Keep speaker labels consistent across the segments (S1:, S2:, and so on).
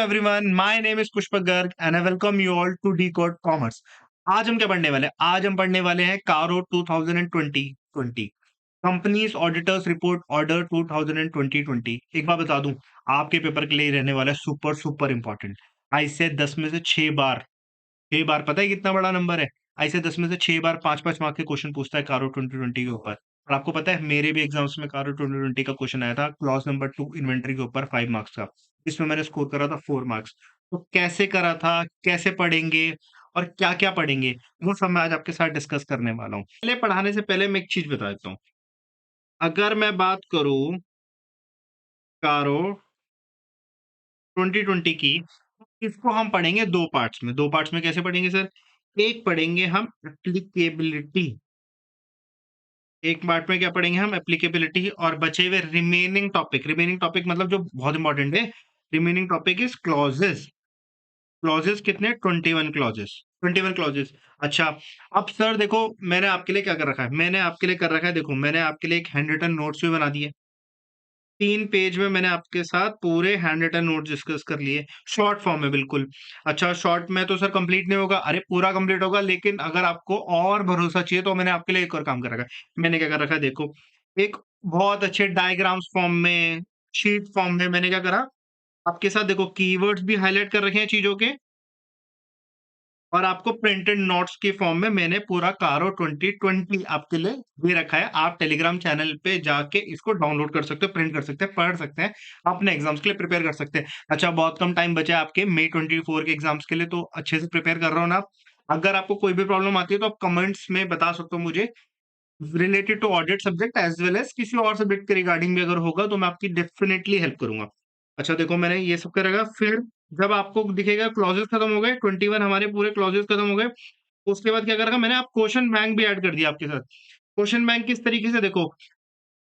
S1: Everyone, my name is Pushpak Garg and I welcome you all to Decode commerce. आज हम क्या पढ़ने वाले हैं? आज हम पढ़ने वाले हैं कारो 2020 कंपनीज ऑडिटर्स रिपोर्ट ऑर्डर 2020। एक बार बता दूं, आपके पेपर के लिए रहने वाला है सुपर सुपर इंपॉर्टेंट। आई से 10 में से 6 बार, 6 बार पता है कितना बड़ा नंबर है? ऐसे 10 में से 6 बार 5-5 मार्क के क्वेश्चन पूछता है कारो 2020 के ऊपर। और आपको पता है मेरे भी एग्जाम्स में कारो 2020 का क्वेश्चन आया था, क्लॉज नंबर 2 इन्वेंट्री के ऊपर 5 मार्क्स का। इसमें मैंने स्कोर करा था 4 मार्क्स। तो कैसे करा था, कैसे पढ़ेंगे और क्या क्या पढ़ेंगे, वो सब मैं आज आपके साथ डिस्कस करने वाला हूँ। पहले पढ़ाने से पहले मैं एक चीज बता देता हूँ। अगर मैं बात करूँ कारो 2020 की, इसको हम पढ़ेंगे दो पार्ट्स में। दो पार्ट्स में कैसे पढ़ेंगे सर? एक पढ़ेंगे हम एप्लीकेबिलिटी, एक पार्ट में क्या पढ़ेंगे हम? एप्लीकेबिलिटी। और बचे हुए रिमेनिंग टॉपिक, रिमेनिंग टॉपिक मतलब जो बहुत इंपॉर्टेंट है, remaining topic is clauses. Clauses कितने? 21 क्लॉजेस, 21 क्लॉजेस। अच्छा, अब सर देखो मैंने आपके लिए क्या कर रखा है, मैंने आपके लिए कर रखा है, देखो मैंने आपके लिए एक हैंड रिटन नोट्स भी बना दिए। 3 पेज में मैंने आपके साथ पूरे हैंड रिटन नोट डिस्कस कर लिए, शॉर्ट फॉर्म में बिल्कुल। अच्छा, शॉर्ट में तो सर कंप्लीट नहीं होगा, अरे पूरा कंप्लीट होगा, लेकिन अगर आपको और भरोसा चाहिए तो मैंने आपके लिए एक और काम कर रखा है। मैंने क्या कर रखा है देखो, एक बहुत अच्छे डायग्राम्स फॉर्म में, शीट फॉर्म में मैंने क्या करा, आपके साथ देखो कीवर्ड्स भी हाईलाइट कर रखे हैं चीजों के, और आपको प्रिंटेड नोट्स के फॉर्म में मैंने पूरा कारो 2020 आपके लिए दे रखा है। आप टेलीग्राम चैनल पे जाके इसको डाउनलोड कर सकते हो, प्रिंट कर सकते हैं, पढ़ सकते हैं, अपने एग्जाम्स के लिए प्रिपेयर कर सकते हैं। अच्छा, बहुत कम टाइम बचा है आपके मई 24 के एग्जाम्स के लिए, तो अच्छे से प्रिपेयर कर रहा हो ना आप? अगर आपको कोई भी प्रॉब्लम आती है तो आप कमेंट्स में बता सकते हो मुझे, related to audit subject as well as किसी और सब्जेक्ट के रिगार्डिंग भी अगर होगा तो मैं आपकी डेफिनेटली हेल्प करूंगा। अच्छा देखो, मैंने ये सब करेगा, फिर जब आपको दिखेगा क्लॉजेस खत्म हो गए, 21 हमारे पूरे क्लॉजेस खत्म हो गए, उसके बाद क्या करेगा, मैंने आप क्वेश्चन बैंक भी ऐड कर दिया आपके साथ। क्वेश्चन बैंक किस तरीके से देखो,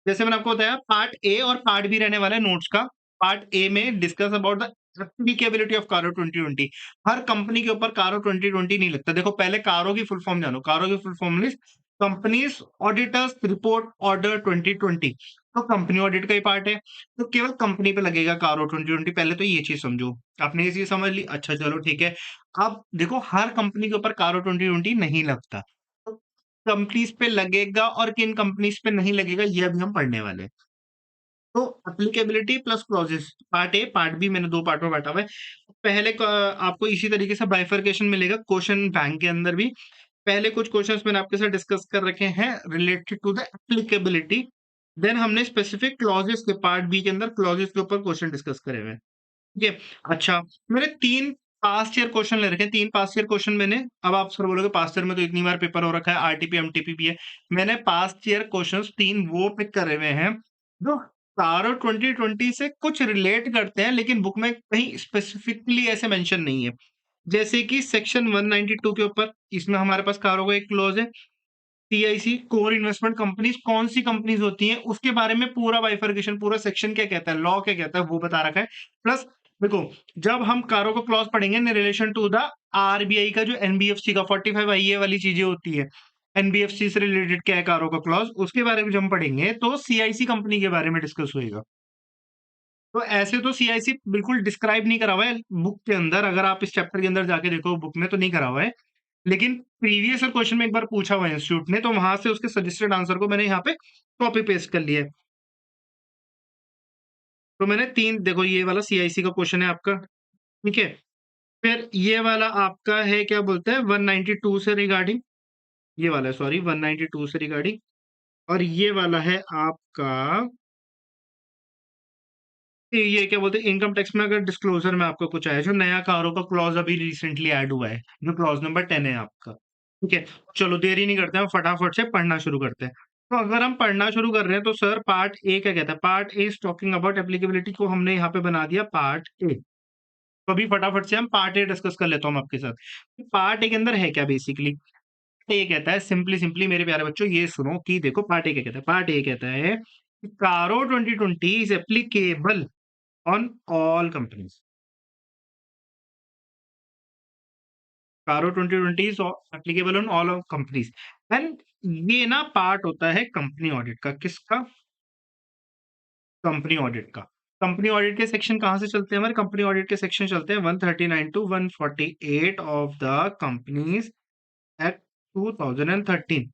S1: जैसे मैंने आपको बताया पार्ट ए और पार्ट बी रहने वाला है नोट्स का। पार्ट ए में discuss about the applicability of कारो 2020। हर कंपनी के ऊपर कारो 2020 नहीं लगता। देखो पहले कारो की फुल फॉर्म जानो, कारो की full form means companies auditors report order 2020। तो कंपनी ऑडिट का ही पार्ट है, तो केवल कंपनी पे लगेगा कारो 2020। पहले तो ये चीज समझो। आपने ये चीज समझ ली, अच्छा चलो ठीक है। अब देखो हर कंपनी के ऊपर कारो 2020 नहीं लगता, कंपनीज पे लगेगा और किन कंपनीज पे नहीं लगेगा, ये अभी हम पढ़ने वाले हैं। तो applicability plus clauses, part A part B मैंने दो पार्ट में बांटा हुआ है। पहले आपको इसी तरीके से बाइफरकेशन मिलेगा क्वेश्चन बैंक के अंदर भी। पहले कुछ क्वेश्चंस मैंने आपके साथ डिस्कस कर रखे हैं related to the applicability, then हमने स्पेसिफिक क्लॉजेस के पार्ट बी के अंदर क्लॉजेस के ऊपर क्वेश्चन डिस्कस करे हुए हैं। ठीक है। अच्छा, मैंने 3 पास्ट ईयर क्वेश्चन ले रखे हैं, 3 पास्ट ईयर क्वेश्चन मैंने। अब आप सर बोलोगे पास्ट ईयर में तो इतनी बार पेपर हो रखा है, आरटीपी एमटीपी भी है। मैंने पास्ट ईयर क्वेश्चंस 3 वो पिक करे हुए हैं जो सारो 2020 से कुछ रिलेट करते हैं, लेकिन बुक में कहीं स्पेसिफिकली ऐसे मेंशन नहीं है। जैसे कि सेक्शन 192 के ऊपर, इसमें हमारे पास कारो का एक क्लॉज है, सीआईसी कोर इन्वेस्टमेंट कंपनीज कौन सी कंपनीज होती हैं उसके बारे में पूरा बाइफरकेशन, पूरा सेक्शन क्या कहता है, लॉ क्या कहता है, वो बता रखा है। प्लस देखो, जब हम कारो को क्लॉज पढ़ेंगे in relation to the RBI का जो एनबीएफसी का 45 आईए वाली चीजें होती है, एनबीएफसी से रिलेटेड क्या है कारो का क्लॉज, उसके बारे में जब हम पढ़ेंगे तो सीआईसी कंपनी के बारे में डिस्कस होएगा। तो ऐसे तो सीआईसी बिल्कुल डिस्क्राइब नहीं करा हुआ है बुक के अंदर, अगर आप इस चैप्टर के अंदर जाके देखो बुक में तो नहीं करा हुआ है, लेकिन प्रीवियस ईयर क्वेश्चन में एक बार पूछा हुआ है इंस्टीट्यूट ने, तो वहां से उसके सजेस्टेड आंसर को मैंने यहाँ पे कॉपी पेस्ट कर लिया है। तो मैंने 3 देखो, ये वाला सीआईसी का क्वेश्चन है आपका, ठीक है। फिर ये वाला आपका है क्या बोलते हैं 192 से रिगार्डिंग, ये वाला है सॉरी 192 से रिगार्डिंग। और ये वाला है आपका, ये क्या बोलते हैं इनकम टैक्स में अगर डिस्क्लोजर में आपका कुछ आया, जो नया कारों का क्लॉज अभी रिसेंटली ऐड हुआ है, जो क्लॉज नंबर 10 है आपका। ठीक है, चलो देरी नहीं करते हैं, फटाफट से पढ़ना शुरू करते हैं। तो अगर हम पढ़ना शुरू कर रहे हैं तो सर पार्ट ए क्या कहता है, part A is talking about applicability को हमने यहाँ पे बना दिया पार्ट ए। तो अभी फटाफट से हम पार्ट ए डिस्कस कर लेता हूँ आपके साथ। पार्ट ए के अंदर है क्या बेसिकली, ये कहता है सिंपली सिंपली मेरे प्यारे बच्चों ये सुनो कि देखो पार्ट ए क्या कहता है। पार्ट ए कहता है कारो 2020 is applicable on all companies. कारो 2020 is applicable on all companies. And ये ना पार्ट होता है कंपनी ऑडिट का, किसका? कंपनी ऑडिट का। कंपनी ऑडिट के सेक्शन कहाँ से चलते हैं? हमारे कंपनी ऑडिट के सेक्शन चलते हैं 139 to 148 of the companies act 2013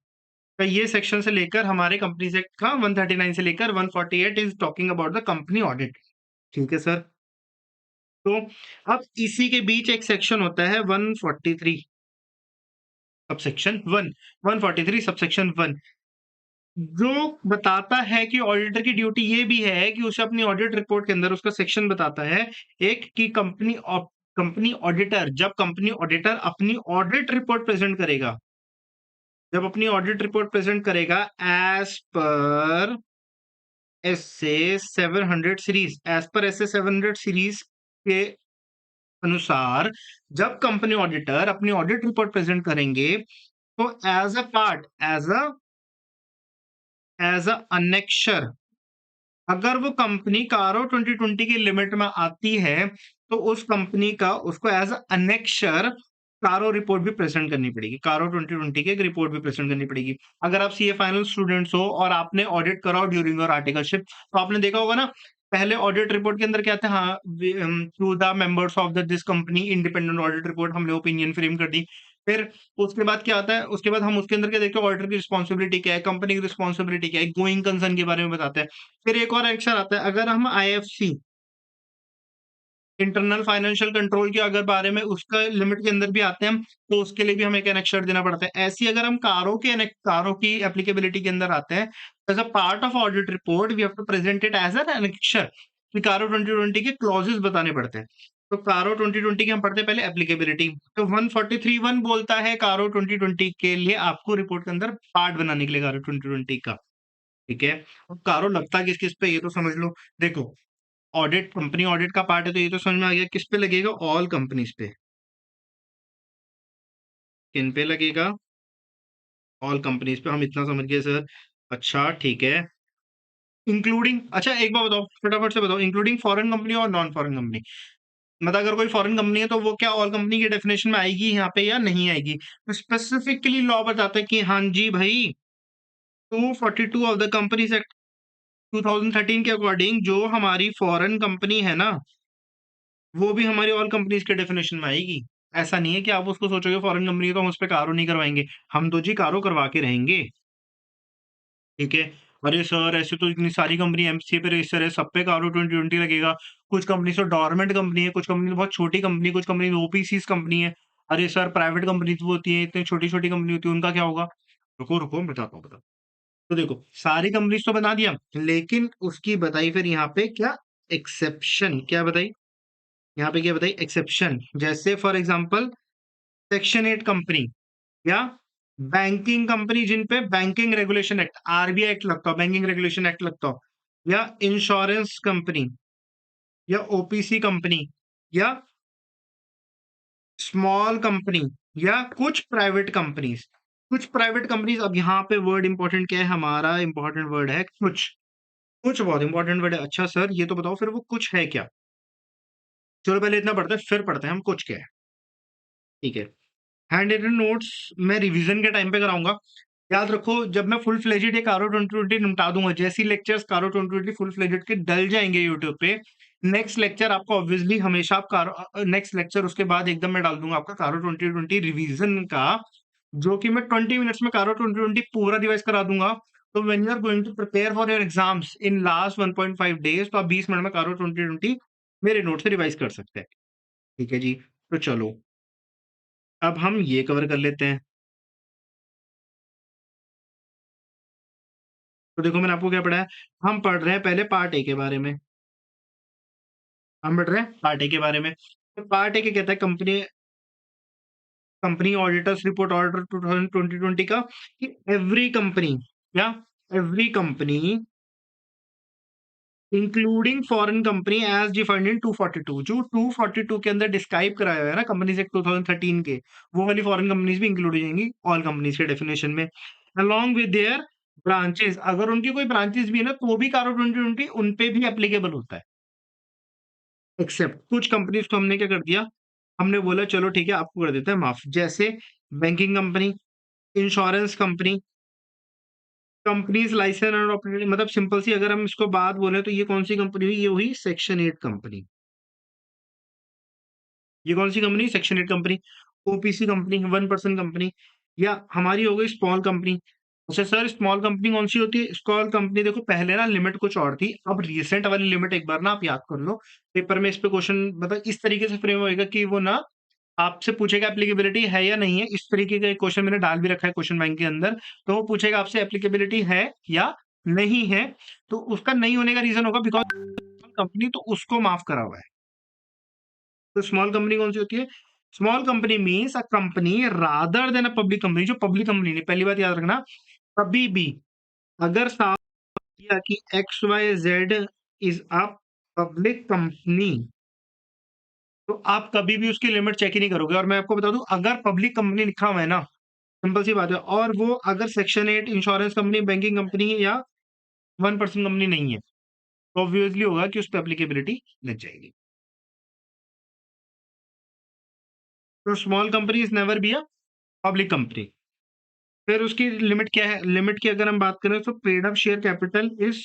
S1: का। ये सेक्शन से लेकर हमारे कंपनीज एक्ट का 139 से लेकर 148 is talking about the company audit. ठीक है सर। तो अब इसी के बीच एक सेक्शन होता है 143 सबसेक्शन 1, 143 सबसेक्शन 1, जो बताता है कि ऑडिटर की ड्यूटी ये भी है कि उसे अपनी ऑडिट रिपोर्ट के अंदर उसका सेक्शन बताता है एक कि कंपनी ऑडिटर, जब कंपनी ऑडिटर अपनी ऑडिट रिपोर्ट प्रेजेंट करेगा, जब अपनी ऑडिट रिपोर्ट प्रेजेंट करेगा as per SA 700 series, as per SA 700 series के अनुसार जब कंपनी ऑडिटर अपनी ऑडिट रिपोर्ट प्रेजेंट करेंगे तो एज अ अनेक्शर, अगर वो कंपनी कारो 2020 की लिमिट में आती है तो उस कंपनी का उसको एज अनेक्शर कारो रिपोर्ट भी प्रेजेंट करनी पड़ेगी, कारो 2020 की एक रिपोर्ट भी प्रेजेंट करनी पड़ेगी। अगर आप सीए फाइनल स्टूडेंट्स हो और आपने ऑडिट कराओ ड्यूरिंग योर आर्टिकलशिप, तो आपने देखा होगा ना, पहले ऑडिट रिपोर्ट के अंदर क्या था, हाँ, to the members of the this company independent audit report, हमने ओपिनियन फ्रेम कर दी। फिर उसके बाद क्या आता है, उसके बाद हम उसके अंदर क्या देखते हैं, ऑडिटर की रिस्पॉन्सिबिलिटी क्या है, कंपनी की रिस्पॉन्सिबिलिटी क्या है, गोइंग कंसर्न के बारे में बताते हैं। फिर एक और एक्शन आता है, अगर हम आईएफसी इंटरनल फाइनेंशियल कंट्रोल के अगर बारे में उसका लिमिट के अंदर भी आते हैं, तो उसके लिए भी हमें एक एनेक्सर देना पड़ता है। ऐसी अगर हम कारों की एप्लीकेबिलिटी के अंदर आते हैं, as a part of audit report we have to present it as an annexure, कि कारो 2020 के क्लॉजेस बताने पड़ते हैं। तो कारो 2020 के हम पढ़ते हैं पहले एप्लीकेबिलिटी। तो 143(1) बोलता है कारो 2020 के लिए आपको रिपोर्ट के अंदर पार्ट बनाने के लिए कारो 2020 का। ठीक है। अब कारो लगता किस किस पे ये तो समझ लो। देखो, ऑडिट कंपनी ऑडिट का पार्ट है तो ये तो समझ में आ गया किस पे लगेगा, ऑल कंपनीज पे। किन पे लगेगा? ऑल कंपनीज पे, हम इतना समझ गए सर। अच्छा ठीक है। इंक्लूडिंग, अच्छा एक बार बताओ, फटाफट से बताओ, इंक्लूडिंग फॉरेन कंपनी और नॉन फॉरेन कंपनी, मतलब अगर कोई फॉरेन कंपनी है तो वो क्या ऑल कंपनी की डेफिनेशन में आएगी यहाँ पे या नहीं आएगी? तो स्पेसिफिकली लॉ बताता है कि हाँ जी भाई, 242 ऑफ द कंपनीज एक्ट 2013 के अकॉर्डिंग जो हमारी फॉरेन कंपनी है ना, वो भी हमारी ऑल कंपनीज के डेफिनेशन में आएगी। ऐसा नहीं है कि आप उसको सोचोगे फॉरेन कंपनी है तो हम उस पे कारो नहीं करवाएंगे, हम तो जी कारो करवा के रहेंगे। ठीक है। अरे सर ऐसे तो इतनी सारी कंपनी एमसीए पे रजिस्टर है, सब पे कारो 2020 लगेगा। कुछ कंपनी तो डोरमेंट कंपनी है, कुछ कंपनी तो बहुत छोटी कंपनी, कुछ कंपनी ओपीसीज कंपनी है। अरे सर प्राइवेट कंपनी वो होती है, इतनी छोटी छोटी कंपनी होती है, उनका क्या होगा? रुको रुको बताता हूँ, बताओ। तो देखो, सारी कंपनीज तो बता दिया, लेकिन उसकी बताई फिर यहाँ पे क्या एक्सेप्शन, क्या बताई यहाँ पे, क्या बताई एक्सेप्शन, जैसे फॉर एग्जांपल सेक्शन 8 कंपनी, या बैंकिंग कंपनी जिन पे banking regulation act, RBI act लगता हो, बैंकिंग रेगुलेशन एक्ट लगता हो, या इंश्योरेंस कंपनी, या ओपीसी कंपनी, या स्मॉल कंपनी, या कुछ प्राइवेट कंपनीज। कुछ प्राइवेट कंपनीज, अब यहाँ पे वर्ड इंपॉर्टेंट क्या है, हमारा इंपॉर्टेंट वर्ड है कुछ। कुछ बहुत इंपॉर्टेंट वर्ड है। अच्छा सर ये तो बताओ फिर वो कुछ है क्या? चलो पहले इतना पढ़ते हैं फिर पढ़ते हैं हम कुछ क्या है। ठीक है। हैंड रिटन नोट्स मैं रिवीजन के टाइम पे कराऊंगा। याद रखो, जब मैं फुल फ्लेजेड ये कारो 2020 निपटा दूंगा, जैसी लेक्चर्स कारो 2020 फुल फ्लेजेड के डल जाएंगे यूट्यूब पे, नेक्स्ट लेक्चर आपको ऑब्वियसली हमेशा आप कारो नेक्स्ट लेक्चर उसके बाद एकदम मैं डाल दूंगा आपका कारो 2020 रिवीजन का, जो कि मैं 20 मिनट्स में कारो 2020 पूरा रिवाइज करा दूंगा। तो when you are going to prepare for your exams in last 1.5 days, तो आप 20 मिनट में कारो 2020 मेरे नोट से रिवाइज कर सकते हैं। ठीक है जी। तो चलो अब हम ये कवर कर लेते हैं। तो देखो मैंने आपको क्या पढ़ाया, हम पढ़ रहे हैं पहले पार्ट ए के बारे में। हम पढ़ रहे हैं पार्ट ए के बारे में। तो पार्ट ए क्या कहता है, company company auditors report order 2020 का, कि एवरी कंपनी, या every company including foreign company as defined in 242, जो 242 के अंदर डिस्क्राइब कराया हुआ है ना कंपनीज एक्ट 2013 के, वो वाली फॉरेन कंपनीज भी इंक्लूड हो जाएंगी ऑल कंपनीज के डेफिनेशन में, अलॉन्ग विद देयर ब्रांचेस। अगर उनकी कोई ब्रांचेस भी है ना तो भी कारो 2020 उन पे भी एप्लीकेबल होता है। एक्सेप्ट कुछ कंपनीज को हमने क्या कर दिया, हमने बोला चलो ठीक है आपको कर देते हैं माफ, जैसे banking company, insurance company, companies license and operating, मतलब सिंपल सी अगर हम इसको बात बोले तो ये कौन सी कंपनी हुई, ये हुई सेक्शन 8 कंपनी। ये कौन सी company, section 8 company. OPC company, 1% company, या हमारी हो गई स्मॉल कंपनी। अच्छा सर, स्मॉल कंपनी कौन सी होती है? स्मॉल कंपनी देखो पहले ना लिमिट कुछ और थी, अब रिसेंट वाली लिमिट एक बार ना आप याद कर लो, पेपर में इस पे क्वेश्चन मतलब इस तरीके से फ्रेम होएगा कि वो ना आपसे पूछेगा एप्लीकेबिलिटी है या नहीं है, इस तरीके का एक क्वेश्चन मैंने डाल भी रखा है क्वेश्चन बैंक के अंदर। तो वो पूछेगा आपसे एप्लीकेबिलिटी है या नहीं है, तो उसका नहीं होने का रीजन होगा बिकॉज कंपनी तो उसको माफ करा हुआ है। तो स्मॉल कंपनी कौन सी होती है? Small company means a company rather than a public company, जो पब्लिक कंपनी नहीं, पहली बात याद रखना। कभी भी अगर साफ किया कि X Y Z is a public company, तो आप कभी भी उसकी लिमिट चेक ही नहीं करोगे। और मैं आपको बता दूं, अगर पब्लिक कंपनी लिखा हुआ है ना, सिंपल सी बात है, और वो अगर section 8 insurance company, banking company या 1% कंपनी नहीं है, तो ऑब्वियसली होगा कि उस पर एप्लीकेबिलिटी लग जाएगी। तो small company is never be a public company. फिर उसकी लिमिट क्या है? लिमिट की अगर हम बात करें तो paid up share capital is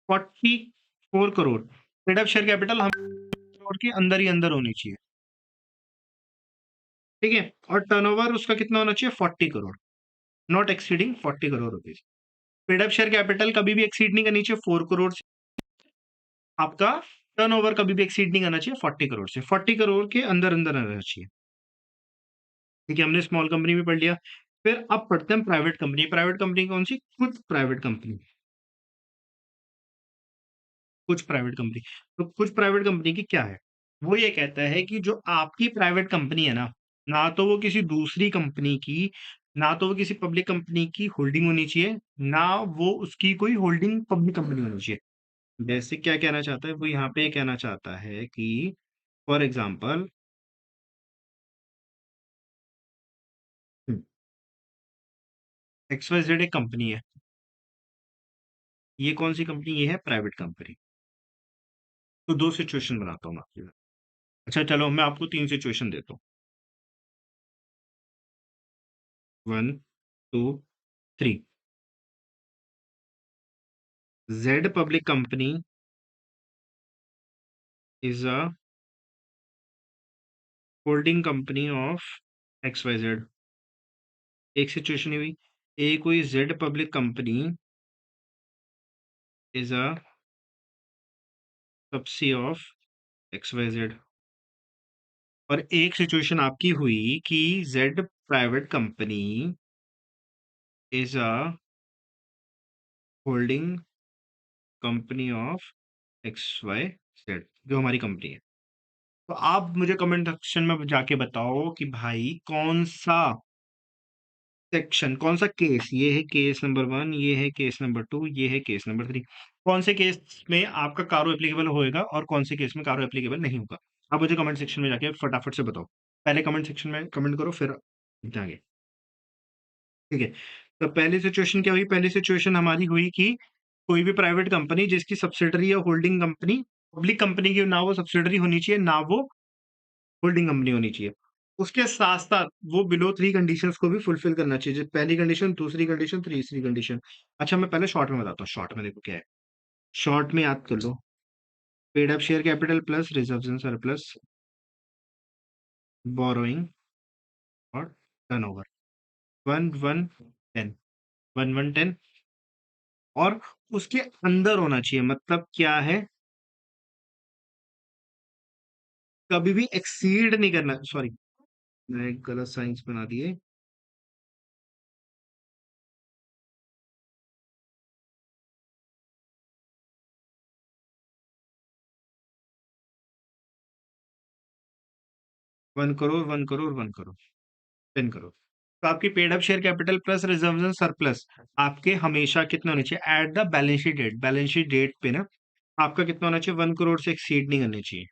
S1: 44 crore. Paid up share capital हम करोड़ के अंदर ही अंदर होनी चाहिए, ठीक है। और टर्नओवर उसका कितना होना चाहिए? 40 crore, not exceeding 40 crore rupees. Paid up share capital कभी भी एक्सीड नहीं करनी चाहिए 4 करोड़ से। आपका टर्नओवर कभी भी एक्सीड नहीं करना चाहिए 40 करोड़ से, 40 करोड़ के अंदर अंदर रहना चाहिए, ठीक है। हमने स्मॉल कंपनी भी पढ़ लिया। फिर अब पढ़ते हैं प्राइवेट कंपनी। प्राइवेट कंपनी कौन सी? कुछ प्राइवेट कंपनी, कुछ प्राइवेट कंपनी। तो कुछ प्राइवेट कंपनी की क्या है? वो ये कहता है कि जो आपकी प्राइवेट कंपनी है ना तो वो किसी दूसरी कंपनी की, ना तो वो किसी पब्लिक कंपनी की होल्डिंग होनी चाहिए, ना वो उसकी कोई होल्डिंग पब्लिक कंपनी होनी चाहिए। जैसे क्या कहना चाहता है वो, यहाँ पे कहना चाहता है कि for example X Y Z एक कंपनी है, ये कौन सी कंपनी? ये है प्राइवेट कंपनी। तो दो सिचुएशन बनाता हूँ मैं आपके लिए। अच्छा चलो, मैं आपको तीन सिचुएशन देता हूँ। 1, 2, 3। Z public company is a holding company of X Y Z. एक सिचुएशन हुई, ए कोई Z public company is a subsidiary of X Y Z. और एक सिचुएशन आपकी हुई कि Z private company is a holding company of X Y Z, जो हमारी कंपनी है। तो आप मुझे कमेंट सेक्शन में जाके बताओ कि भाई कौन सा सेक्शन, कौन सा केस, ये है केस नंबर 1, ये है केस नंबर 2, ये है केस नंबर 3, कौन से केस में आपका कारो एप्लीकेबल होएगा और कौन से केस में कारो एप्लीकेबल नहीं होगा। आप मुझे कमेंट सेक्शन में जाके फटाफट से बताओ। पहले कमेंट सेक्शन में कमेंट करो, फिर आगे, ठीक है। तो पहली सिचुएशन क्या हुई? पहली सिचुएशन हमारी हुई कि कोई भी प्राइवेट कंपनी जिसकी सब्सिडरी या होल्डिंग कंपनी, पब्लिक कंपनी की ना वो सब्सिडरी होनी चाहिए, ना वो होल्डिंग कंपनी होनी चाहिए। उसके साथ-साथ वो बिलो 3 कंडीशंस को भी फुलफिल करना चाहिए। जो पहली कंडीशन, दूसरी कंडीशन, तीसरी कंडीशन। अच्छा मैं पहले शॉर्ट में बताता हूँ, शॉर्ट में देखो क्या है। शॉर्ट में याद कर लो, paid up share capital plus reserves and surplus, borrowing और टर्नओवर। 1, 1, 10, 1, 1, 10, और उसके अंदर होना चाहिए, मतलब क्या है? कभी भी एक्सीड नहीं करना, सॉरी मैंने गलत साइंस बना दिए। 1 करोड़, 1 करोड़, 1 करोड़, 10 करोड़। तो आपकी paid up share capital plus reserves and surplus आपके हमेशा कितने होने चाहिए at the balance sheet date? Balance sheet date पे ना आपका कितना होना चाहिए? 1 करोड़ से एक्सीड नहीं करनी चाहिए।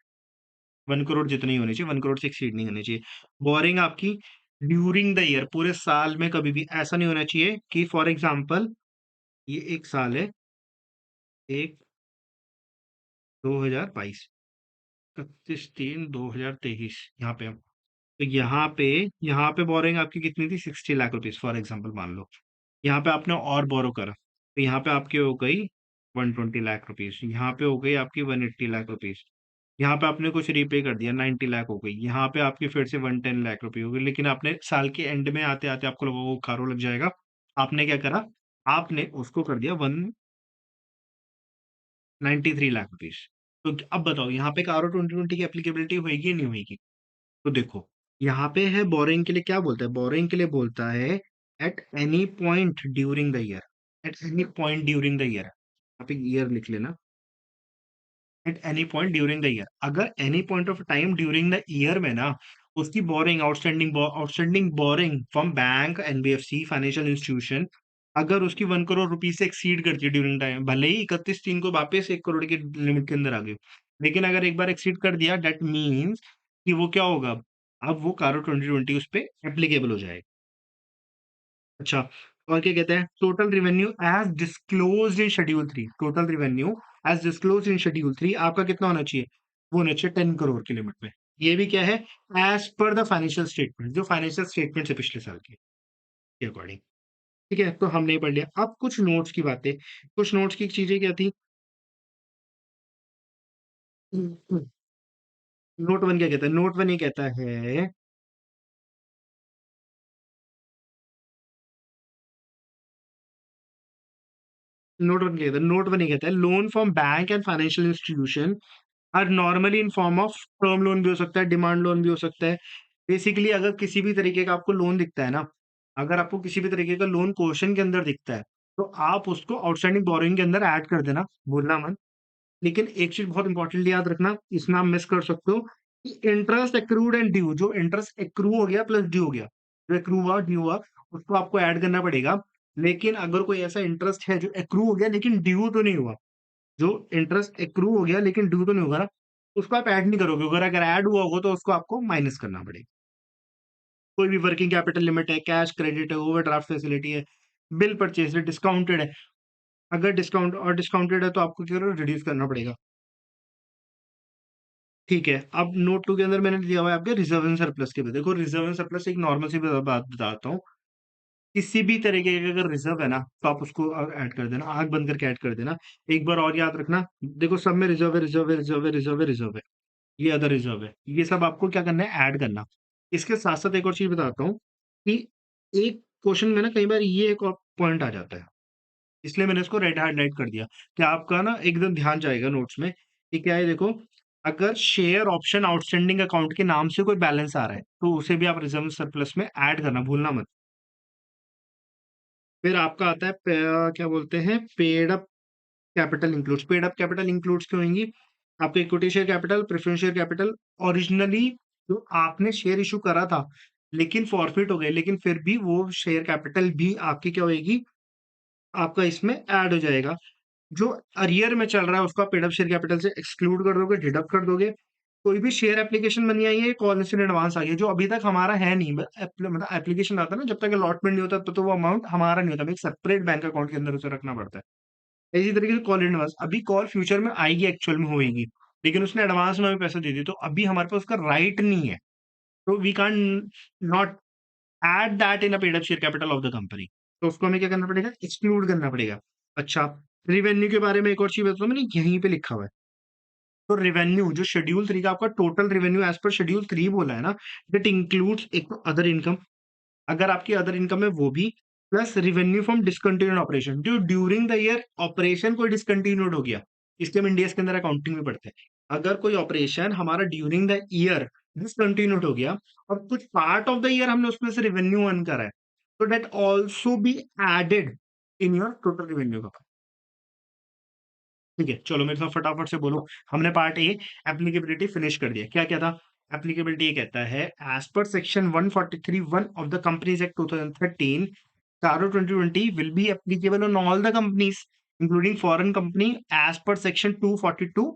S1: 1 करोड़ जितनी होनी चाहिए, 1 करोड़ से एक्सीड नहीं करनी चाहिए। बोरिंग आपकी ड्यूरिंग द ईयर, पूरे साल में कभी भी ऐसा नहीं होना चाहिए कि फॉर एग्जाम्पल ये एक साल है, एक 2022, 31/3/2023, यहाँ पे हम, तो यहाँ पे बोरिंग आपकी कितनी थी? 60 लाख रुपीज फॉर एग्जाम्पल मान लो। यहाँ पे आपने और बोरो करा, तो यहाँ पे आपकी हो गई 120 लाख रुपीस, यहाँ पे हो गई आपकी 180 लाख रुपीस, यहाँ पे आपने कुछ रीपे कर दिया 90 लाख हो गई, यहाँ पे आपकी फिर से 110 लाख रुपए हो गई, लेकिन आपने साल के एंड में आते आते आपको लगा वो खारो लग जाएगा। आपने क्या करा, आपने उसको कर दिया 193 लाख रुपीस। तो अब बताओ यहाँ पे कारो 2020 की एप्लीकेबिलिटी होगी या नहीं होगी? तो देखो, यहाँ पे है बोरोइंग के लिए क्या बोलता है, बोरोइंग के लिए बोलता है at any point during the year, at any point during the year, आप एक ईयर लिख लेना, at any point during the year. अगर any point of time during the year में ना उसकी borrowing outstanding borrowing from bank, NBFC, financial institution, अगर उसकी 1 करोड़ रुपीज से एक्सीड करती है ड्यूरिंग टाइम, भले ही 31/3 को वापस 1 करोड़ की लिमिट के अंदर आ गई, लेकिन अगर एक बार एक्सीड कर दिया दैट मीन्स कि वो क्या होगा, अब वो कारो 2020 उस पे एप्लीकेबल हो जाएगा। अच्छा, और क्या कहते हैं, total revenue as disclosed in schedule 3, total revenue as disclosed in schedule 3 आपका कितना होना चाहिए, वो होना चाहिए 10 करोड़ की लिमिट में। ये भी क्या है, as per the financial statement, जो फाइनेंशियल स्टेटमेंट है पिछले साल के अकॉर्डिंग। ठीक है, तो हमने ये पढ़ लिया। अब कुछ नोट्स की बातें, कुछ नोट्स की चीजें क्या थी। नोट वन क्या कहता है, नोट वन ये कहता है, नोट वन क्या कहता है, नोट वन ये कहता है loan from bank and financial institution are normally in form of term loan भी हो सकता है, डिमांड लोन भी हो सकता है। बेसिकली अगर किसी भी तरीके का आपको लोन दिखता है ना, अगर आपको किसी भी तरीके का लोन क्वेश्चन के अंदर दिखता है, तो आप उसको आउटस्टैंडिंग बोरोइंग के अंदर ऐड कर देना, भूलना मत। लेकिन एक चीज बहुत इंपॉर्टेंट याद रखना, इसमें आप मिस कर सकते हो कि इंटरेस्ट एक्रूड एंड ड्यू, जो इंटरेस्ट एक्रू हो गया प्लस ड्यू हो गया, जो एक्रू हुआ ड्यू हुआ, उसको आपको ऐड करना पड़ेगा। लेकिन अगर कोई ऐसा इंटरेस्ट है जो एक्रू हो गया लेकिन ड्यू तो नहीं हुआ, जो इंटरेस्ट एक्रू हो गया लेकिन ड्यू तो नहीं होगा ना, उसको आप ऐड नहीं करोगे, अगर अगर ऐड हुआ होगा तो उसको आपको माइनस करना पड़ेगा। कोई भी वर्किंग कैपिटल लिमिट है, कैश क्रेडिट है, ओवरड्राफ्ट फैसिलिटी है, बिल परचेज है, डिस्काउंटेड है, अगर डिस्काउंटेड है तो आपको क्या रिड्यूस करना पड़ेगा। ठीक है, अब नोट टू के अंदर मैंने दिया हुआ है आपके रिजर्व एंड सरप्लस के लिए। देखो, रिजर्व एंड सरप्लस एक नॉर्मल सी बात बताता हूँ, किसी भी तरीके का अगर रिजर्व है ना तो आप उसको ऐड कर देना, आंख बंद करके ऐड कर देना। एक बार और याद रखना, देखो सब में रिजर्व है, रिजर्व है, रिजर्व है, रिजर्व है, रिजर्व है, ये अदर रिजर्व है, ये सब आपको क्या करना है, ऐड करना। इसके साथ साथ एक और चीज बताता हूँ कि एक क्वेश्चन में ना कई बार ये एक और पॉइंट आ जाता है, इसलिए मैंने इसको रेड हाईलाइट कर दिया कि आपका ना एकदम ध्यान जाएगा नोट्स में कि क्या है। देखो, अगर शेयर ऑप्शन आउटस्टैंडिंग अकाउंट के नाम से कोई बैलेंस आ रहा है तो उसे भी आप रिजर्व सरप्लस में ऐड करना भूलना मत। फिर आपका आता है क्या बोलते हैं, paid up capital includes. Paid up capital includes क्यों होंगी, आपके equity share capital, preference share capital, originally जो आपने शेयर इशू करा था लेकिन फॉरफिट हो गए, लेकिन फिर भी वो शेयर कैपिटल भी आपकी क्या होगी, आपका इसमें ऐड हो जाएगा। जो अरियर में चल रहा है उसको आप पेड अप शेयर कैपिटल से एक्सक्लूड कर दोगे, डिडक्ट कर दोगे। कोई भी शेयर एप्लीकेशन बनी आई है, कॉल इन एडवांस आ गया जो अभी तक हमारा है नहीं, मतलब एप्लीकेशन आता है ना, जब तक अलॉटमेंट नहीं होता तो वो अमाउंट हमारा नहीं होता, हमें एक सेपरेट बैंक अकाउंट के अंदर उसे रखना पड़ता है। इसी तरीके से कॉल एडवांस, अभी कॉल फ्यूचर में आएगी, एक्चुअल में होएगी, लेकिन उसने एडवांस में हमें पैसा दे दिया तो अभी हमारे पास उसका राइट नहीं है, तो we can not add that in a paid up share capital of the company. तो उसको हमें क्या करना पड़ेगा, एक्सक्लूड करना पड़ेगा। अच्छा, रिवेन्यू के बारे में एक और चीज बताऊं, मैंने यहीं पे लिखा हुआ है। तो रेवेन्यू जो शेड्यूल 3 का आपका total revenue as per schedule 3 बोला है ना, इट इंक्लूड्स एक तो अदर इनकम, अगर आपकी अदर इनकम है वो भी, plus revenue from discontinued operation, जो ड्यूरिंग द ईयर ऑपरेशन कोई डिसकंटिन्यूड हो गया, इसके हम इंडिया के अंदर अकाउंटिंग में पढ़ते हैं। अगर कोई ऑपरेशन हमारा ड्यूरिंग द ईयर डिसकंटिन्यूड हो गया और कुछ पार्ट ऑफ द ईयर हमने उसमें से रेवेन्यू अर्न करा है, तो that also be added in your total revenue का। ठीक है, चलो मेरे साथ फटाफट से बोलो। हमने पार्ट ए एप्लीकेबिलिटी फिनिश कर दिया। क्या क्या था, एप्लीकेबिलिटी ये कहता है as per section 143(1) of the companies act 2013, CARO 2020 will be applicable on all the companies including foreign company as per section 242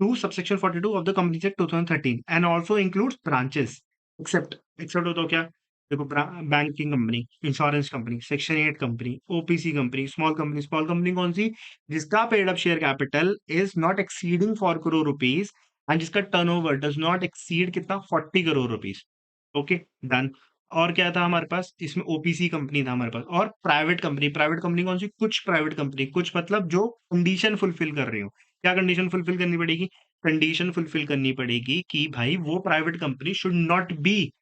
S1: 2 subsection 42 of the Companies Act 2013 and also includes branches except हो तो क्या, देखो banking company, insurance company, section 8 company, OPC company, small company कौन सी, जिसका paid up share capital is not exceeding 4 crore rupees and जिसका turnover does not exceed कितना 40 crore rupees. Okay, done. और क्या था हमारे पास, इसमें ओपीसी कंपनी था हमारे पास, और प्राइवेट कंपनी कौन सी, कुछ प्राइवेट कंपनी, कुछ मतलब जो कंडीशन फुलफिल कर रही हो। क्या कंडीशन फुलफिल करनी पड़ेगी, कंडीशन फुलफिल करनी पड़ेगी कि भाई वो private company should not be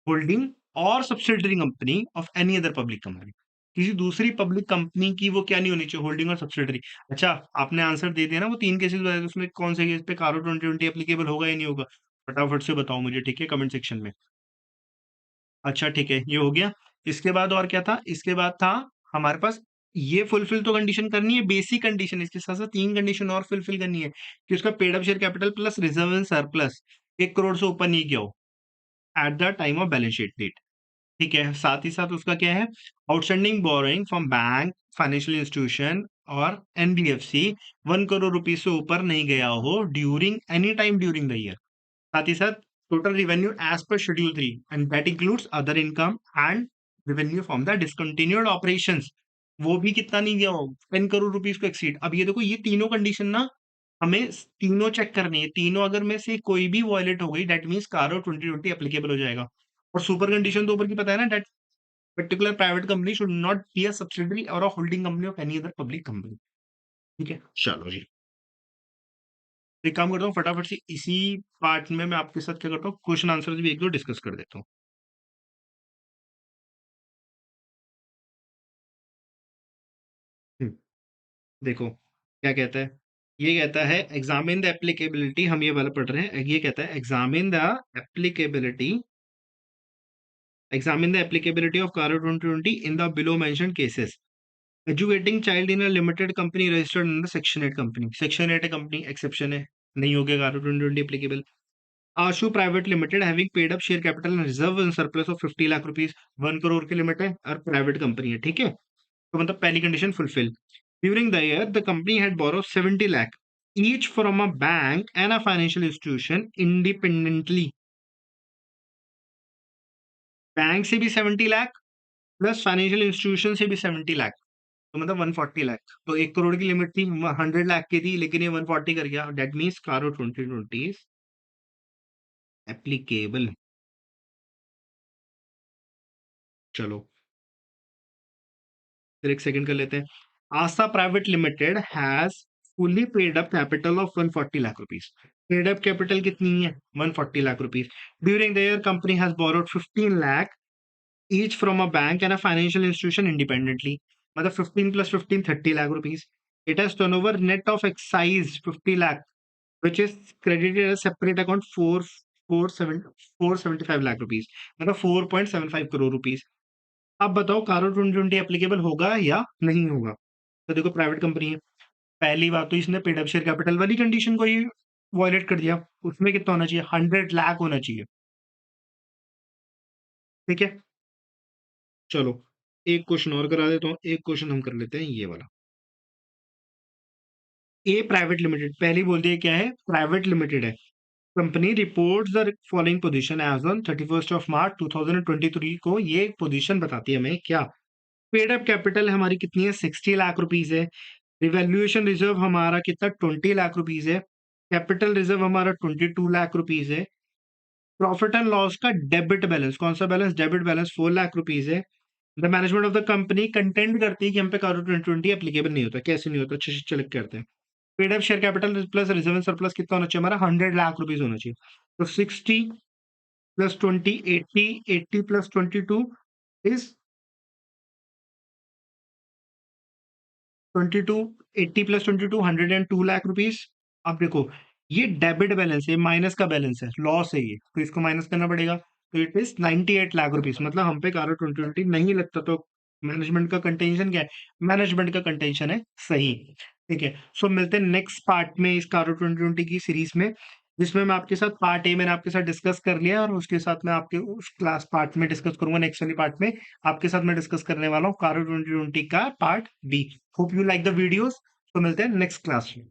S1: holding और subsidiary company of any other public company, किसी दूसरी पब्लिक कंपनी की वो क्या नहीं होनी चाहिए, होल्डिंग और सब्सिडरी। अच्छा, आपने आंसर दे दिया ना, वो 3 केसेस बताए थे, उसमें कौन से केस पे कारो 2020 एप्लीकेबल होगा या नहीं होगा, फटाफट से बताओ मुझे, ठीक है, कमेंट सेक्शन में। अच्छा ठीक है, ये हो गया। इसके बाद और क्या था, इसके बाद था हमारे पास, ये फुलफिल तो कंडीशन करनी है, बेसिक कंडीशन, इसके साथ साथ 3 कंडीशन और फुलफिल करनी है कि उसका paid up share capital plus reserve and surplus 1 crore से ऊपर नहीं गया हो at the time of balance sheet date. ठीक है, साथ ही साथ उसका क्या है, outstanding borrowing from bank, financial institution और एनबीएफसी 1 करोड़ रुपीज से ऊपर नहीं गया हो during any time during the year. साथ ही साथ total revenue as per schedule 3, and that includes other income and revenue from the discontinued operations, वो भी कितना नहीं गया हो, 10 करोड़ रुपीज को एक्सीड। अब ये देखो, ये तीनों कंडीशन ना हमें तीनों चेक करनी है, तीनों अगर में से कोई भी वॉयलेट हो गई, दैट मीन्स कारो 2020 एप्लीकेबल हो जाएगा। और सुपर कंडीशन तो ऊपर की पता है ना, that particular private company should not be a subsidiary और a holding company of any other public company. ठीक है, चलो जी। तो एक काम करता हूँ, फटाफट से इसी पार्ट में मैं आपके साथ क्या करता हूँ, क्वेश्चन आंसर भी एक दो डिस्कस कर देता हूँ। हम्म, देखो क्या कहता है, ये कहता है एग्जामिन द एप्लीकेबिलिटी, हम ये वाला पढ़ रहे हैं, ये कहता है examine the applicability, examine the applicability of CARO 2020 in the below mentioned cases. Educating child in a limited company registered under Section 8 company. Section 8 company exception है, नहीं हो गया CARO 2020 applicable. Ashu private limited having paid up share capital and reserve in surplus of 50 lakh rupees, 1 crore की limit है और private company है, ठीक है, तो मतलब पहली condition fulfil. During the year the company had borrow 70 lakh each from a bank and a financial institution independently, bank से भी 70 लाख प्लस फाइनेंशियल इंस्टीट्यूशन से भी 70 लाख, तो मतलब 140 लाख। तो 1 करोड़ की लिमिट थी, 100 लाख की थी, लेकिन ये 140 कर गया, डेट मीन्स कारो 2020 एप्लीकेबल। चलो फिर एक सेकंड कर लेते हैं। Aastha private limited has fully paid up capital of 140 lakh rupees. Paid up capital कितनी है, 140 lakh rupees. During the year company has borrowed 15 lakh each from a bank and a financial institution independently, मतलब 15 प्लस 15 30 lakh rupees. It has turnover net of excise 50 lakh which is credited as separate account 475 lakh rupees, मतलब 4.75 crore rupees. अब बताओ कारो 2020 applicable होगा या नहीं होगा। तो देखो प्राइवेट कंपनी है, पहली बात तो इसने पेड अप शेयर कैपिटल वाली कंडीशन को ही वॉयलेट कर दिया, उसमें कितना होना चाहिए, 100 लाख होना चाहिए, ठीक है। चलो एक क्वेश्चन और करा देता हूँ, एक क्वेश्चन हम कर लेते हैं ये वाला। ए प्राइवेट लिमिटेड, पहली बोल दिया क्या है, प्राइवेट लिमिटेड है। Company reports the following position as on 31 March 2023 को, ये पोजीशन बताती है हमें क्या, पेड अप कैपिटल हमारी कितनी है, 60 लाख रुपीज है। रिवैल्यूएशन रिजर्व हमारा कितना, 20 लाख रुपीज है। कैपिटल रिजर्व हमारा 22 लाख रुपीज है। प्रॉफिट एंड लॉस का डेबिट बैलेंस, कौन सा balance, debit balance 4 lakh rupees है। The management of the company content करती है कि हम पे कारो 2020 एप्लीकेबल नहीं होता, कैसे नहीं होता, अच्छे से चेक करते हैं। Paid up share capital plus reserve surplus कितना होना चाहिए हमारा, 100 लाख रुपीज होना चाहिए। तो 60 plus 20 80, 80 plus 22 is 22, 80 plus 22 102 lakh rupees. अब देखो ये डेबिट बैलेंस है, माइनस का बैलेंस है, लॉस है ये, तो इसको माइनस करना पड़ेगा, तो इट इज 98 लाख रुपीज, मतलब हम पे कारो 2020 नहीं लगता। तो मैनेजमेंट का कंटेंशन क्या है, मैनेजमेंट का कंटेंशन है सही, ठीक है। सो मिलते हैं नेक्स्ट पार्ट में इस कारो 2020 की सीरीज में, जिसमें मैं आपके साथ पार्ट ए मैंने आपके साथ डिस्कस कर लिया, और उसके साथ मैं आपके उस क्लास पार्ट में डिस्कस करूंगा, नेक्स्ट वाली पार्ट में आपके साथ मैं डिस्कस करने वाला हूँ कारो 2020 का part B. Hope you like the videos, तो मिलते हैं नेक्स्ट क्लास में।